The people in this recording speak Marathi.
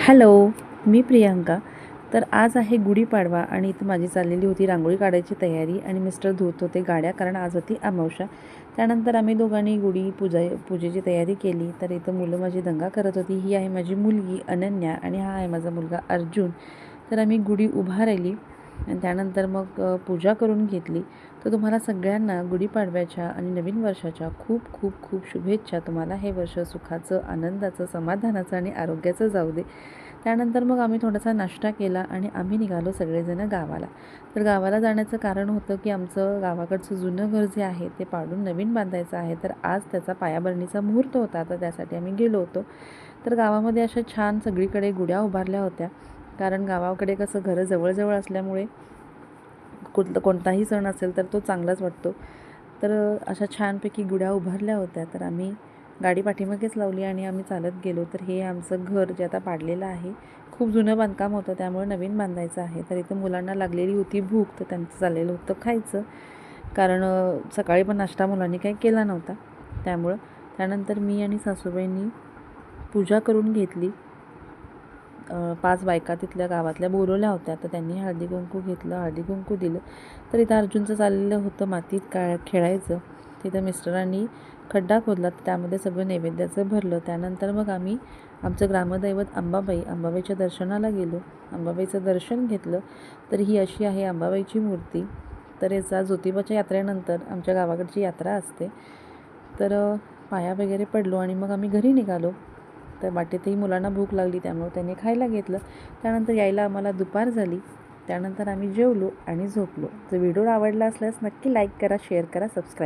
हॅलो, मी प्रियांका. तर आज आहे गुढीपाडवा आणि इथं माझी चाललेली होती रांगोळी काढायची तयारी आणि मिस्टर धुत होते गाड्या, कारण आज होती अमावस्या. त्यानंतर आम्ही दोघांनी पूजेची तयारी केली. तर इथं मुलं माझी दंगा करत होती. ही आहे माझी मुलगी अनन्या आणि हा आहे माझा मुलगा अर्जुन. तर आम्ही गुढी उभारली आणि त्यानंतर मग पूजा करून घेतली. तर तुम्हाला सगळ्यांना गुढीपाडव्याच्या आणि नवीन वर्षाच्या खूप खूप खूप शुभेच्छा. तुम्हाला हे वर्ष सुखाचं, आनंदाचं, समाधानाचं आणि आरोग्याचं जाऊ दे. त्यानंतर मग आम्ही थोडासा नाश्ता केला आणि आम्ही निघालो सगळेजणं गावाला. तर गावाला जाण्याचं कारण होतं की आमचं गावाकडचं जुनं घर जे आहे ते पाडून नवीन बांधायचं आहे. तर आज त्याचा पायाभरणीचा मुहूर्त होता. तर त्यासाठी आम्ही गेलो होतो. तर गावामध्ये अशा छान सगळीकडे गुढ्या उभारल्या होत्या, कारण गावाकडे कसं घरं जवळजवळ असल्यामुळे कोणताही सण असेल तर तो चांगलाच वाटतो. तर अशा छानपैकी गुढ्या उभारल्या होत्या. तर आम्ही गाडी पाठीमागेच लावली आणि आम्ही चालत गेलो. तर हे आमचं घर जे आता पाडलेलं आहे, खूप जुनं बांधकाम होतं, त्यामुळे नवीन बांधायचं आहे. तर इथं मुलांना लागलेली होती भूक, तर त्यांचं चाललेलं होतं खायचं, कारण सकाळी पण नाश्ता मुलांनी काही केला नव्हता. त्यानंतर मी आणि सासूबाईंनी पूजा करून घेतली. 5 बायका तिथल्या गावातल्या बोलवल्या होत्या. तर त्यांनी हळदी कुंकू घेतलं, हळदी कुंकू दिलं. तर इथं अर्जुनचं चाललेलं होतं मातीत खेळायचं. तिथं मिस्टरांनी खड्डा खोदला, तर त्यामध्ये सगळं नैवेद्याचं भरलं. त्यानंतर मग आम्ही आमचं ग्रामदैवत अंबाबाईच्या दर्शनाला गेलो. अंबाबाईचं दर्शन घेतलं. तर ही अशी आहे अंबाबाईची मूर्ती. तर याचा ज्योतिबाच्या यात्रेनंतर आमच्या गावाकडची यात्रा असते. तर पाया वगैरे पडलो आणि मग आम्ही घरी निघालो. तर वाटेतही मुलांना भूक लागली, त्यामुळे त्यांनी खायला घेतलं. त्यानंतर यायला आम्हाला दुपार झाली. त्यानंतर आम्ही जेवलो आणि झोपलो. जर व्हिडिओ आवडला असल्यास नक्की लाईक करा, शेअर करा, सबस्क्राईब